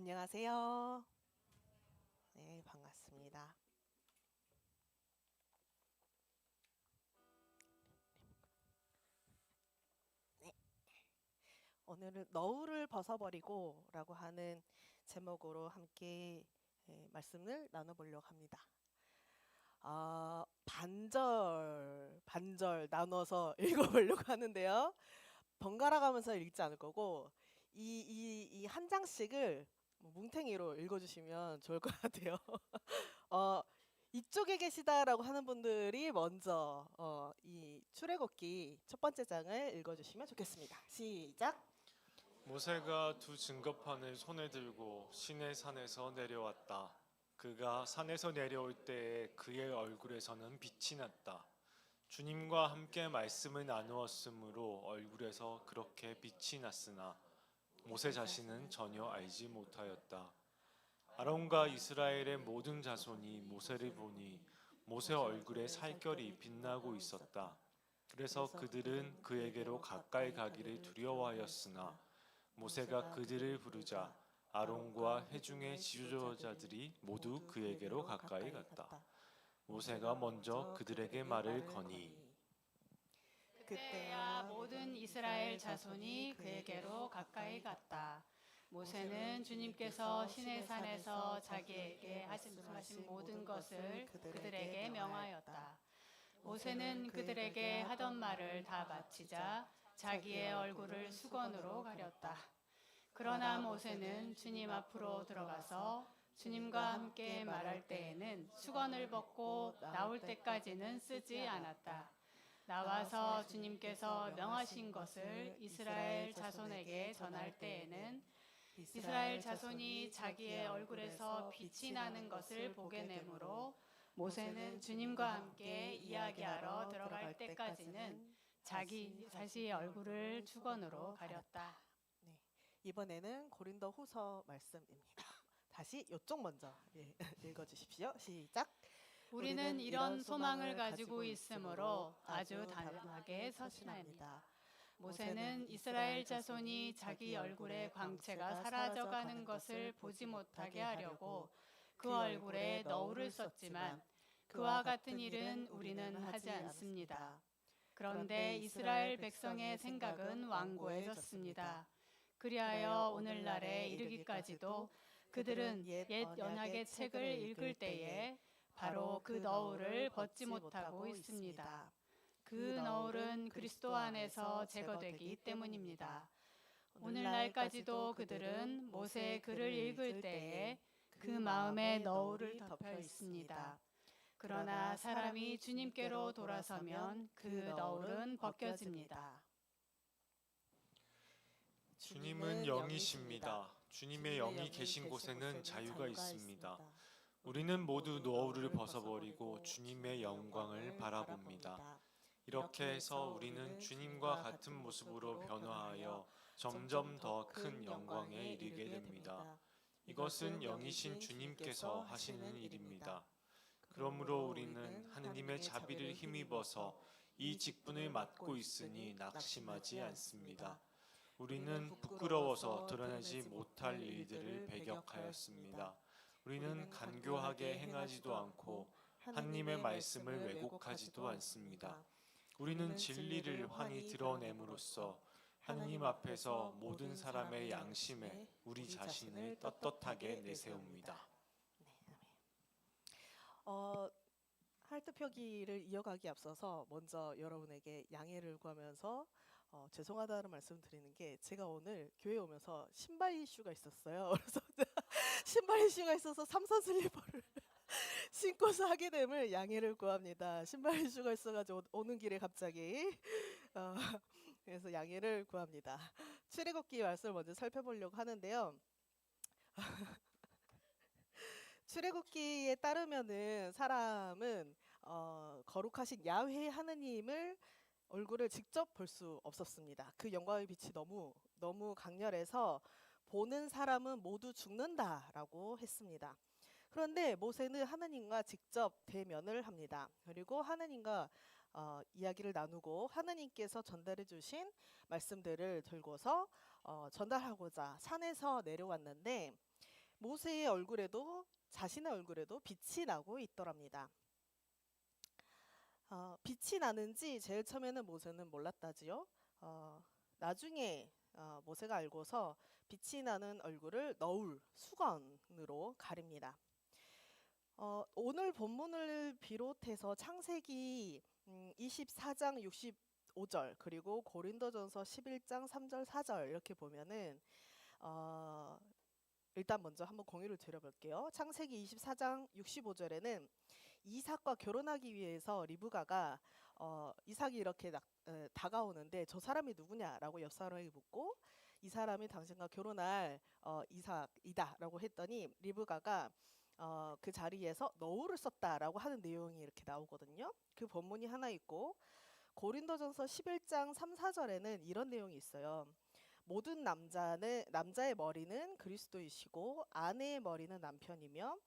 안녕하세요. 네, 반갑습니다. 네, 오늘은 너울을 벗어버리고라고 하는 제목으로 함께 말씀을 나눠보려고 합니다. 반절 나눠서 읽어보려고 하는데요. 번갈아 가면서 읽지 않을 거고, 이 한 장씩을 뭐 뭉탱이로 읽어주시면 좋을 것 같아요. 어, 이쪽에 계시다라고 하는 분들이 먼저 이 출애굽기 첫 번째 장을 읽어주시면 좋겠습니다. 시작. 모세가 두 증거판을 손에 들고 시내 산에서 내려왔다. 그가 산에서 내려올 때에 그의 얼굴에서는 빛이 났다. 주님과 함께 말씀을 나누었으므로 얼굴에서 그렇게 빛이 났으나 모세 자신은 전혀 알지 못하였다. 아론과 이스라엘의 모든 자손이 모세를 보니 모세 얼굴에 살결이 빛나고 있었다. 그래서 그들은 그에게로 가까이 가기를 두려워하였으나 모세가 그들을 부르자 아론과 회중의 지도자들이 모두 그에게로 가까이 갔다. 모세가 먼저 그들에게 말을 거니 그때야 모든 이스라엘 자손이 그에게로 가까이 갔다. 모세는 주님께서 시내산에서 자기에게 말씀하신 모든 것을 그들에게 명하였다. 모세는 그들에게 하던 말을 다 마치자 자기의 얼굴을 수건으로 가렸다. 그러나 모세는 주님 앞으로 들어가서 주님과 함께 말할 때에는 수건을 벗고 나올 때까지는 쓰지 않았다. 나와서 주님께서 명하신 것을 이스라엘 자손에게 전할 때에는 이스라엘 자손이 자기의 얼굴에서 빛이 나는 것을 보게 되므로 모세는 주님과 함께 이야기하러 들어갈 때까지는 자기 자신의 얼굴을 수건으로 가렸다. 네, 이번에는 고린도 후서 말씀입니다. 다시 이쪽 먼저 읽어주십시오. 시작. 우리는 이런 소망을 가지고 있으므로 아주 단단하게 서신합니다. 모세는 이스라엘 자손이 자기 얼굴의 광채가 사라져가는 것을 보지 못하게 하려고 그 얼굴에 너울을 썼지만 그와 같은 일은 우리는 하지 않습니다. 그런데 이스라엘 백성의 생각은 완고해졌습니다. 그리하여 오늘날에 이르기까지도 그들은 옛 언약의 책을 읽을 때에 바로 그 너울을 벗지 못하고 있습니다. 그 너울은 그리스도 안에서 제거되기 때문입니다. 오늘날까지도 그들은 모세의 글을 읽을 때에 그 마음에 너울을 덮여 있습니다. 그러나 사람이 주님께로 돌아서면 그 너울은 벗겨집니다. 주님은 영이십니다. 주님의 영이 계신 곳에는 자유가 있습니다. 우리는 모두 노을을 벗어버리고 주님의 영광을 바라봅니다. 이렇게 해서 우리는 주님과 같은 모습으로 변화하여 점점 더 큰 영광에 이르게 됩니다. 이것은 영이신 주님께서 하시는 일입니다. 그러므로 우리는 하느님의 자비를 힘입어서 이 직분을 맡고 있으니 낙심하지 않습니다. 우리는 부끄러워서 드러내지 못할 일들을 배격하였습니다. 우리는 간교하게 행하지도 않고 하나님의 말씀을 왜곡하지도 않습니다. 우리는 진리를 환히 드러냄으로써 하나님 앞에서 모든 사람의 양심에 우리 자신을 떳떳하게 내세웁니다. 네, 아멘. 할트 표기를 이어가기 앞서서 먼저 여러분에게 양해를 구하면서 죄송하다는 말씀 드리는 게 제가 오늘 교회 오면서 신발 이슈가 있었어요. 그래서 신발 이슈가 있어서 삼선 슬리퍼를 신고서 하게 됨을 양해를 구합니다. 신발 이슈가 있어가지고 오는 길에 갑자기 어, 그래서 양해를 구합니다. 출애굽기 말씀을 먼저 살펴보려고 하는데요. 출애굽기에 따르면은 사람은 거룩하신 야훼 하느님을 얼굴을 직접 볼 수 없었습니다. 그 영광의 빛이 너무 너무 강렬해서 보는 사람은 모두 죽는다라고 했습니다. 그런데 모세는 하느님과 직접 대면을 합니다. 그리고 하느님과 이야기를 나누고 하느님께서 전달해 주신 말씀들을 들고서 전달하고자 산에서 내려왔는데 모세의 얼굴에도 자신의 얼굴에도 빛이 나고 있더랍니다. 빛이 나는지 제일 처음에는 모세는 몰랐다지요. 나중에 모세가 알고서 빛이 나는 얼굴을 너울, 수건으로 가립니다. 오늘 본문을 비롯해서 창세기 24장 65절 그리고 고린도전서 11장 3절 4절 이렇게 보면은 일단 먼저 한번 공유를 드려볼게요. 창세기 24장 65절에는 이삭과 결혼하기 위해서 리브가가 이삭이 이렇게 다가오는데 저 사람이 누구냐라고 옆 사람에게 묻고 이 사람이 당신과 결혼할 이삭이다라고 했더니 리브가가 그 자리에서 너울을 썼다라고 하는 내용이 이렇게 나오거든요. 그 본문이 하나 있고 고린도전서 11장 3, 4절에는 이런 내용이 있어요. 모든 남자의 머리는 그리스도이시고 아내의 머리는 남편이며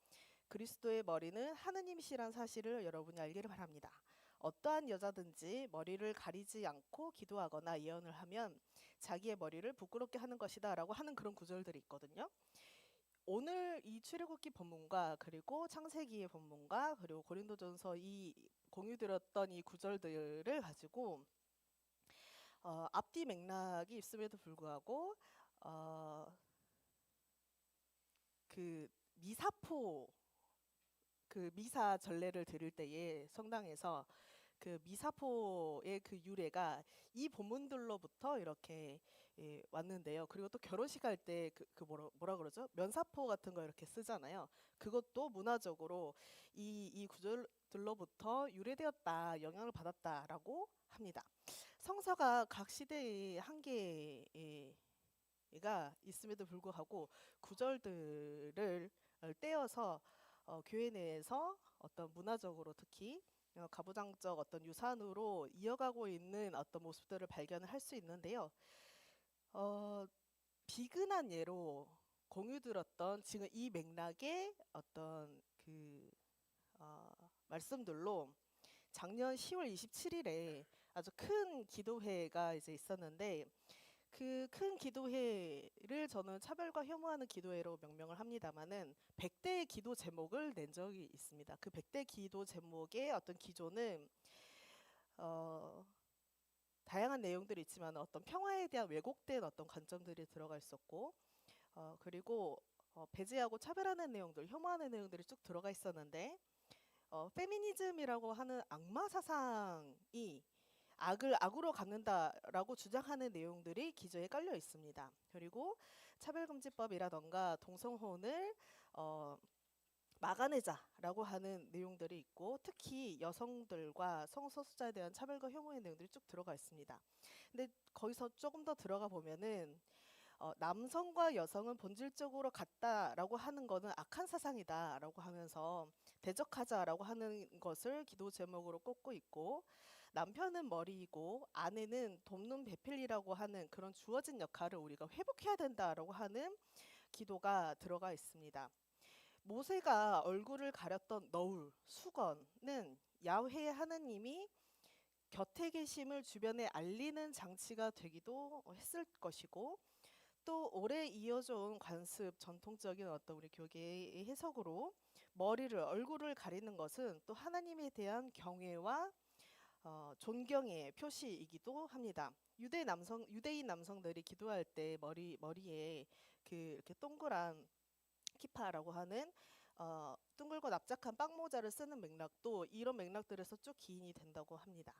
그리스도의 머리는 하느님이시란 사실을 여러분이 알기를 바랍니다. 어떠한 여자든지 머리를 가리지 않고 기도하거나 예언을 하면 자기의 머리를 부끄럽게 하는 것이다 라고 하는 그런 구절들이 있거든요. 오늘 이 출애굽기 본문과 그리고 창세기의 본문과 그리고 고린도전서 이 공유드렸던 이 구절들을 가지고 앞뒤 맥락이 있음에도 불구하고 그 미사포 그 미사 전례를 드릴 때에 성당에서 그 미사포의 그 유래가 이 본문들로부터 이렇게 왔는데요. 그리고 또 결혼식 할 때 그 뭐라 그러죠? 면사포 같은 거 이렇게 쓰잖아요. 그것도 문화적으로 이 구절들로부터 유래되었다, 영향을 받았다라고 합니다. 성서가 각 시대의 한계가 있음에도 불구하고 구절들을 떼어서 교회 내에서 어떤 문화적으로 특히 가부장적 어떤 유산으로 이어가고 있는 어떤 모습들을 발견을 할 수 있는데요. 비근한 예로 공유들었던 지금 이 맥락의 어떤 그 말씀들로 작년 10월 27일에 아주 큰 기도회가 이제 있었는데 그 큰 기도회를 저는 차별과 혐오하는 기도회로 명명을 합니다만은 100대의 기도 제목을 낸 적이 있습니다. 그 100대 기도 제목의 어떤 기조는 다양한 내용들이 있지만 어떤 평화에 대한 왜곡된 어떤 관점들이 들어가 있었고 그리고 배제하고 차별하는 내용들, 혐오하는 내용들이 쭉 들어가 있었는데 페미니즘이라고 하는 악마 사상이 악을 악으로 갚는다라고 주장하는 내용들이 기조에 깔려 있습니다. 그리고 차별금지법이라던가 동성혼을 막아내자라고 하는 내용들이 있고 특히 여성들과 성소수자에 대한 차별과 혐오의 내용들이 쭉 들어가 있습니다. 근데 거기서 조금 더 들어가 보면은 남성과 여성은 본질적으로 같다라고 하는 거는 악한 사상이다라고 하면서 대적하자라고 하는 것을 기도 제목으로 꼽고 있고 남편은 머리이고 아내는 돕는 배필이라고 하는 그런 주어진 역할을 우리가 회복해야 된다라고 하는 기도가 들어가 있습니다. 모세가 얼굴을 가렸던 너울, 수건은 야훼 하나님이 곁에 계심을 주변에 알리는 장치가 되기도 했을 것이고 또 오래 이어져 온 관습, 전통적인 어떤 우리 교계의 해석으로 얼굴을 가리는 것은 또 하나님에 대한 경외와 존경의 표시이기도 합니다. 유대인 남성들이 기도할 때 머리에 그 이렇게 동그란 키파라고 하는 둥글고 납작한 빵모자를 쓰는 맥락도 이런 맥락들에서 쭉 기인이 된다고 합니다.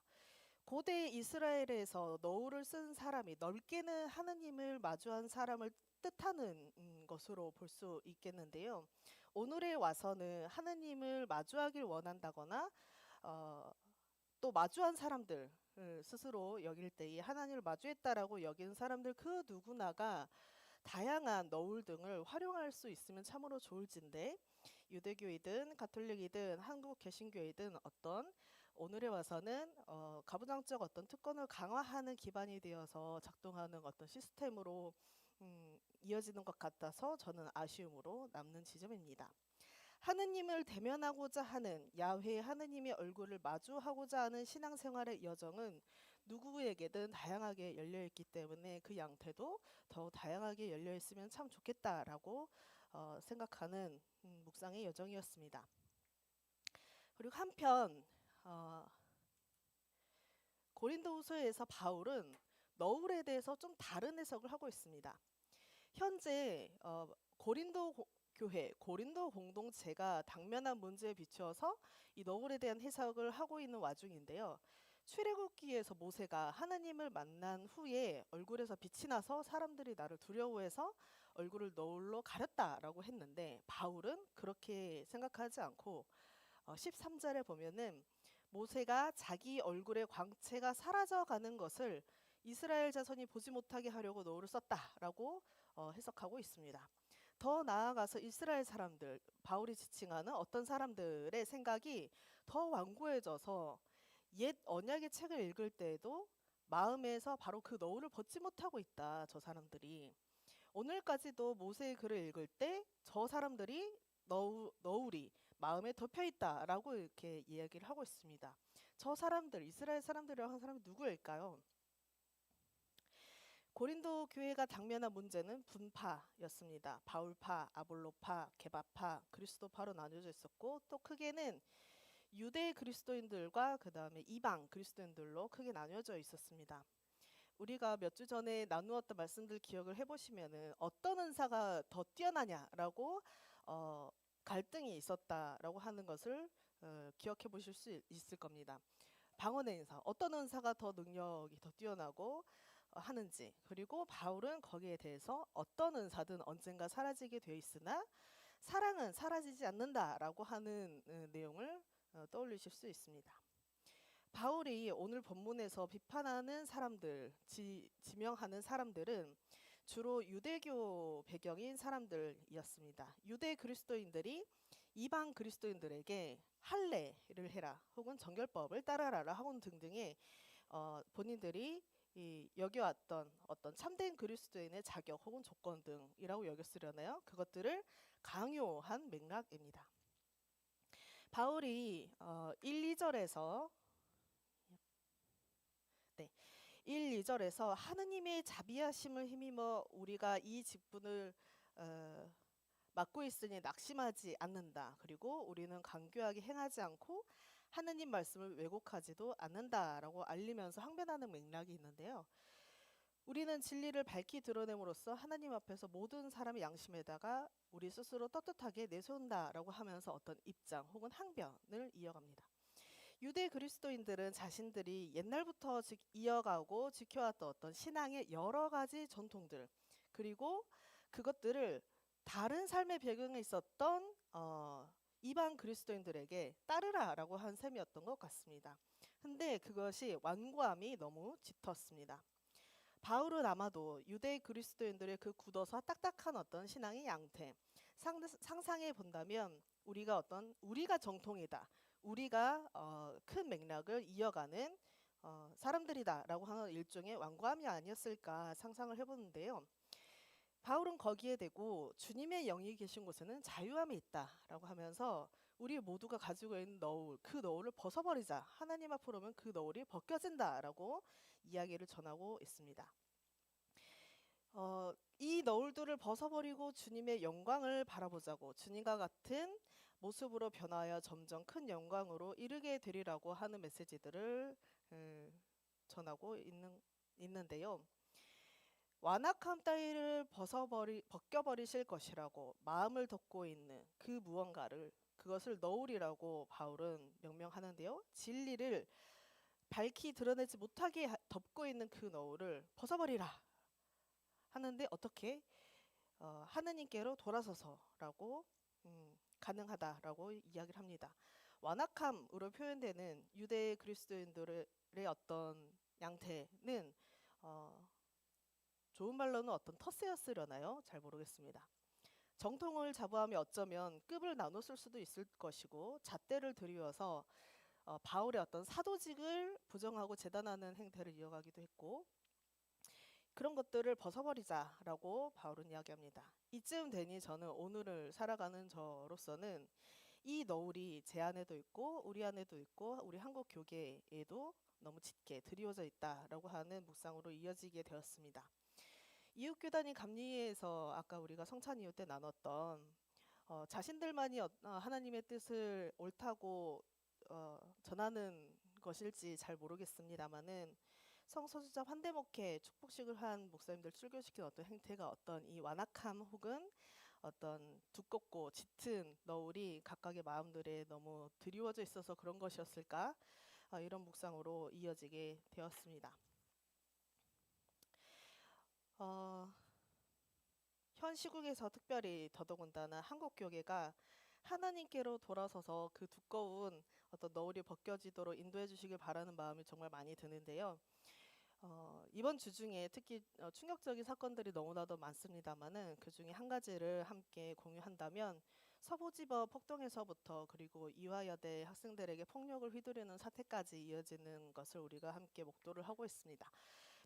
고대 이스라엘에서 너울을 쓴 사람이 넓게는 하느님을 마주한 사람을 뜻하는 것으로 볼 수 있겠는데요. 오늘에 와서는 하느님을 마주하길 원한다거나 또 마주한 사람들 스스로 여길 때에 하나님을 마주했다라고 여기는 사람들 그 누구나가 다양한 너울 등을 활용할 수 있으면 참으로 좋을진데 유대교이든 가톨릭이든 한국 개신교이든 어떤 오늘에 와서는 가부장적 어떤 특권을 강화하는 기반이 되어서 작동하는 어떤 시스템으로 이어지는 것 같아서 저는 아쉬움으로 남는 지점입니다. 하느님을 대면하고자 하는 야훼 하느님의 얼굴을 마주하고자 하는 신앙생활의 여정은 누구에게든 다양하게 열려있기 때문에 그 양태도 더 다양하게 열려있으면 참 좋겠다라고 생각하는 묵상의 여정이었습니다. 그리고 한편 고린도후서에서 바울은 너울에 대해서 좀 다른 해석을 하고 있습니다. 현재 교회, 고린도 공동체가 당면한 문제에 비추어서 이 너울에 대한 해석을 하고 있는 와중인데요. 출애굽기에서 모세가 하나님을 만난 후에 얼굴에서 빛이 나서 사람들이 나를 두려워해서 얼굴을 너울로 가렸다라고 했는데, 바울은 그렇게 생각하지 않고 13절에 보면은 모세가 자기 얼굴의 광채가 사라져가는 것을 이스라엘 자손이 보지 못하게 하려고 노를 썼다라고 해석하고 있습니다. 더 나아가서 이스라엘 사람들, 바울이 지칭하는 어떤 사람들의 생각이 더 완고해져서 옛 언약의 책을 읽을 때에도 마음에서 바로 그 너울을 벗지 못하고 있다. 저 사람들이 오늘까지도 모세의 글을 읽을 때 저 사람들이 너울이 마음에 덮여 있다라고 이렇게 이야기를 하고 있습니다. 저 사람들, 이스라엘 사람들이라고 하는 사람이 누구일까요? 고린도 교회가 당면한 문제는 분파였습니다. 바울파, 아볼로파, 게바파, 그리스도파로 나뉘어져 있었고, 또 크게는 유대 그리스도인들과 그 다음에 이방 그리스도인들로 크게 나뉘어져 있었습니다. 우리가 몇 주 전에 나누었던 말씀들 기억을 해보시면은 어떤 은사가 더 뛰어나냐라고 갈등이 있었다라고 하는 것을 기억해 보실 수 있을 겁니다. 방언의 은사, 어떤 은사가 더 능력이 더 뛰어나고 하는지, 그리고 바울은 거기에 대해서 어떤 은사든 언젠가 사라지게 되어 있으나 사랑은 사라지지 않는다라고 하는 내용을 떠올리실 수 있습니다. 바울이 오늘 본문에서 비판하는 사람들, 지명하는 사람들은 주로 유대교 배경인 사람들이었습니다. 유대 그리스도인들이 이방 그리스도인들에게 할례를 해라, 혹은 정결법을 따라라 하고 등등의 본인들이 여겨왔던 어떤 참된 그리스도인의 자격 혹은 조건 등이라고 여겼으려나요? 그것들을 강요한 맥락입니다. 바울이 1, 2절에서 1, 2절에서 하느님의 자비하심을 힘입어 우리가 이 직분을 맡고 있으니 낙심하지 않는다. 그리고 우리는 간교하게 행하지 않고 하느님 말씀을 왜곡하지도 않는다라고 알리면서 항변하는 맥락이 있는데요. 우리는 진리를 밝히 드러냄으로써 하나님 앞에서 모든 사람의 양심에다가 우리 스스로 떳떳하게 내세운다라고 하면서 어떤 입장 혹은 항변을 이어갑니다. 유대 그리스도인들은 자신들이 옛날부터 이어가고 지켜왔던 어떤 신앙의 여러 가지 전통들, 그리고 그것들을 다른 삶의 배경에 있었던 이방 그리스도인들에게 따르라라고 한 셈이었던 것 같습니다. 근데 그것이 완고함이 너무 짙었습니다. 바울은 아마도 유대 그리스도인들의 그 굳어서 딱딱한 어떤 신앙의 양태, 상상해 본다면 우리가 정통이다, 우리가 큰 맥락을 이어가는 사람들이다라고 하는 일종의 완고함이 아니었을까 상상을 해보는데요. 바울은 거기에 대고 주님의 영이 계신 곳에는 자유함이 있다라고 하면서 우리 모두가 가지고 있는 너울, 그 너울을 벗어버리자, 하나님 앞으로 오면 그 너울이 벗겨진다라고 이야기를 전하고 있습니다. 이 너울들을 벗어버리고 주님의 영광을 바라보자고, 주님과 같은 모습으로 변하여 점점 큰 영광으로 이르게 되리라고 하는 메시지들을 전하고 있는데요. 완악함 따위를 벗겨버리실 것이라고 마음을 덮고 있는 그 무언가를, 그것을 너울이라고 바울은 명명하는데요. 진리를 밝히 드러내지 못하게 덮고 있는 그 너울을 벗어버리라 하는데, 어떻게 하느님께로 돌아서서라고 가능하다라고 이야기를 합니다. 완악함으로 표현되는 유대 그리스도인들의 어떤 양태는 좋은 말로는 어떤 텃세였으려나요? 잘 모르겠습니다. 정통을 자부하며 어쩌면 급을 나눴을 수도 있을 것이고, 잣대를 들이워서 바울의 어떤 사도직을 부정하고 재단하는 행태를 이어가기도 했고, 그런 것들을 벗어버리자라고 바울은 이야기합니다. 이쯤 되니 저는 오늘을 살아가는 저로서는 이 너울이 제 안에도 있고 우리 안에도 있고 우리 한국 교계에도 너무 짙게 드리워져 있다라고 하는 묵상으로 이어지게 되었습니다. 이웃교단이 감리에서 아까 우리가 성찬 이후 때 나눴던 자신들만이 하나님의 뜻을 옳다고 전하는 것일지 잘 모르겠습니다만은 성소수자 환대목회 축복식을 한 목사님들 출교시킨 어떤 행태가 어떤 이 완악함 혹은 어떤 두껍고 짙은 너울이 각각의 마음들에 너무 드리워져 있어서 그런 것이었을까 이런 묵상으로 이어지게 되었습니다. 현 시국에서 특별히 더더군다나 한국 교회가 하나님께로 돌아서서 그 두꺼운 어떤 너울이 벗겨지도록 인도해 주시길 바라는 마음이 정말 많이 드는데요. 이번 주 중에 특히 충격적인 사건들이 너무나도 많습니다만은 그 중에 한 가지를 함께 공유한다면 서부지법 폭동에서부터 그리고 이화여대 학생들에게 폭력을 휘두르는 사태까지 이어지는 것을 우리가 함께 목도를 하고 있습니다.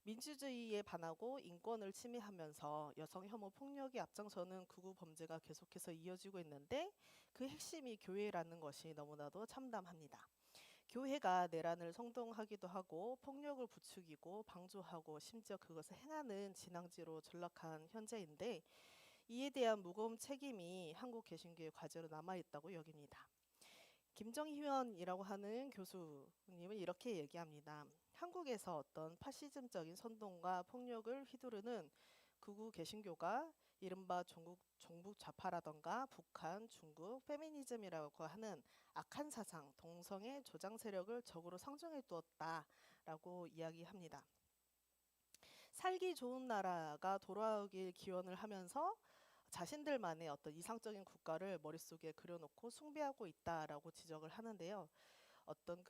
민주주의에 반하고 인권을 침해하면서 여성 혐오 폭력이 앞장서는 극우 범죄가 계속해서 이어지고 있는데 그 핵심이 교회라는 것이 너무나도 참담합니다. 교회가 내란을 선동하기도 하고 폭력을 부추기고 방조하고 심지어 그것을 행하는 진앙지로 전락한 현재인데 이에 대한 무거운 책임이 한국 개신교의 과제로 남아있다고 여깁니다. 김정희원이라고 하는 교수님은 이렇게 얘기합니다. 한국에서 어떤 파시즘적인 선동과 폭력을 휘두르는 극우 개신교가 이른바 종북 좌파라던가 북한, 중국, 페미니즘이라고 하는 악한 사상, 동성애 조장 세력을 적으로 상정해 두었다라고 이야기합니다. 살기 좋은 나라가 돌아오길 기원을 하면서 자신들만의 어떤 이상적인 국가를 머릿속에 그려놓고 숭배하고 있다라고 지적을 하는데요. 어떤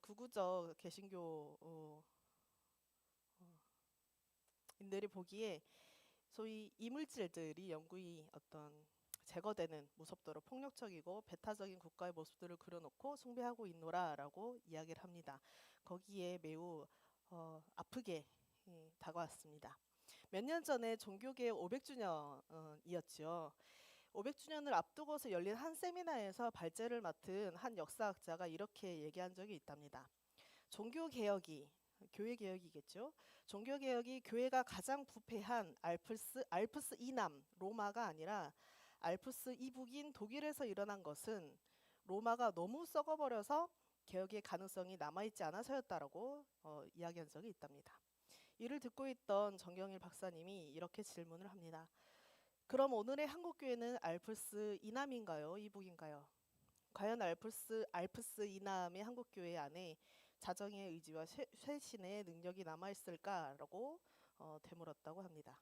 극우적 개신교 인들이 보기에 소위 이물질들이 영구히 어떤 제거되는 무섭도록 폭력적이고 배타적인 국가의 모습들을 그려놓고 숭배하고 있노라라고 이야기를 합니다. 거기에 매우 아프게 다가왔습니다. 몇 년 전에 종교개혁 500주년이었죠. 500주년을 앞두고서 열린 한 세미나에서 발제를 맡은 한 역사학자가 이렇게 얘기한 적이 있답니다. 종교개혁이 교회개혁이겠죠. 종교개혁이 교회가 가장 부패한 알프스 이남 로마가 아니라 알프스 이북인 독일에서 일어난 것은 로마가 너무 썩어버려서 개혁의 가능성이 남아있지 않아서였다라고 이야기한 적이 있답니다. 이를 듣고 있던 정경일 박사님이 이렇게 질문을 합니다. 그럼 오늘의 한국교회는 알프스 이남인가요? 이북인가요? 과연 알프스 이남의 한국교회 안에 자정의 의지와 쇄신의 능력이 남아있을까라고 되물었다고 합니다.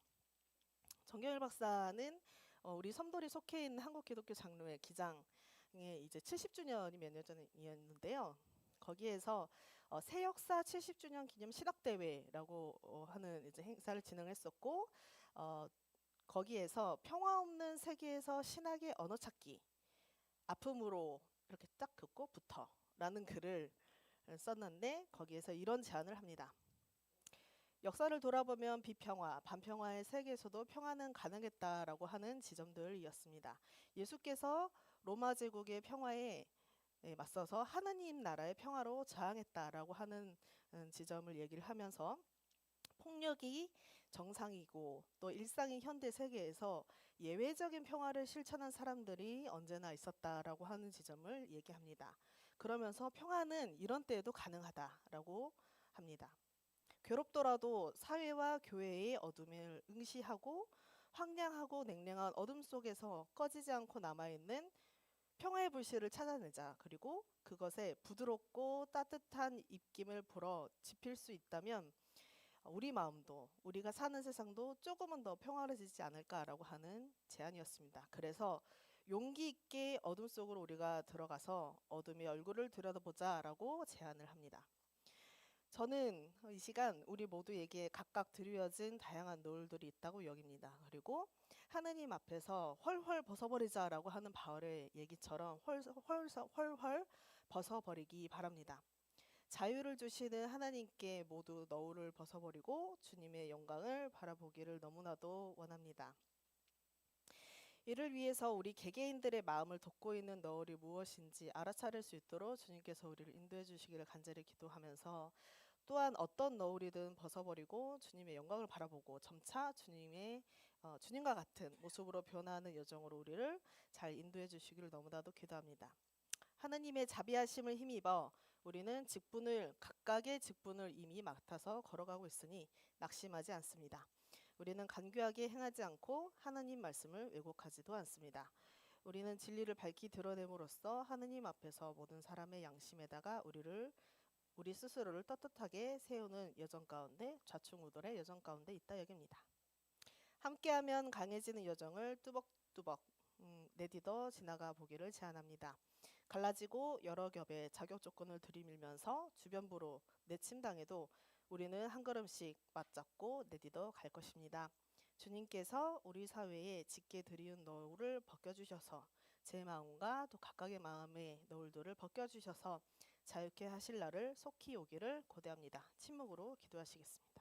정경일 박사는 우리 섬돌이 속해 있는 한국기독교 장로회 기장의 이제 70주년이 몇 년 전이었는데요. 거기에서 새역사 70주년 기념 신학대회라고 하는 이제 행사를 진행했었고 거기에서 평화 없는 세계에서 신학의 언어 찾기 아픔으로 이렇게 딱 긋고 붙어라는 글을 썼는데 거기에서 이런 제안을 합니다. 역사를 돌아보면 비평화, 반평화의 세계에서도 평화는 가능했다라고 하는 지점들이었습니다. 예수께서 로마 제국의 평화에 맞서서 하느님 나라의 평화로 저항했다라고 하는 지점을 얘기를 하면서 폭력이 정상이고 또 일상의 현대 세계에서 예외적인 평화를 실천한 사람들이 언제나 있었다라고 하는 지점을 얘기합니다. 그러면서 평화는 이런 때에도 가능하다라고 합니다. 괴롭더라도 사회와 교회의 어둠을 응시하고 황량하고 냉랭한 어둠 속에서 꺼지지 않고 남아있는 평화의 불씨를 찾아내자. 그리고 그것에 부드럽고 따뜻한 입김을 불어 지필 수 있다면 우리 마음도 우리가 사는 세상도 조금은 더 평화로워지지 않을까라고 하는 제안이었습니다. 그래서 용기 있게 어둠 속으로 우리가 들어가서 어둠의 얼굴을 들여다보자라고 제안을 합니다. 저는 이 시간 우리 모두에게 각각 드려진 다양한 노을들이 있다고 여깁니다. 그리고 하느님 앞에서 헐헐 벗어버리자라고 하는 바울의 얘기처럼 헐헐 벗어버리기 바랍니다. 자유를 주시는 하나님께 모두 너울을 벗어버리고 주님의 영광을 바라보기를 너무나도 원합니다. 이를 위해서 우리 개개인들의 마음을 덮고 있는 너울이 무엇인지 알아차릴 수 있도록 주님께서 우리를 인도해 주시기를 간절히 기도하면서 또한 어떤 너울이든 벗어버리고 주님의 영광을 바라보고 점차 주님과 같은 모습으로 변화하는 여정으로 우리를 잘 인도해 주시기를 너무나도 기도합니다. 하느님의 자비하심을 힘입어 우리는 각각의 직분을 이미 맡아서 걸어가고 있으니 낙심하지 않습니다. 우리는 간교하게 행하지 않고 하느님 말씀을 왜곡하지도 않습니다. 우리는 진리를 밝히 드러냄으로써 하느님 앞에서 모든 사람의 양심에다가 우리 스스로를 떳떳하게 세우는 여정 가운데, 좌충우돌의 여정 가운데 있다 여깁니다. 함께하면 강해지는 여정을 뚜벅뚜벅 내딛어 지나가 보기를 제안합니다. 갈라지고 여러 겹의 자격 조건을 들이밀면서 주변부로 내침당해도 우리는 한 걸음씩 맞잡고 내딛어 갈 것입니다. 주님께서 우리 사회에 짙게 드리운 너울을 벗겨주셔서 제 마음과 또 각각의 마음의 너울들을 벗겨주셔서 자유케 하실 날을 속히 오기를 고대합니다. 침묵으로 기도하시겠습니다.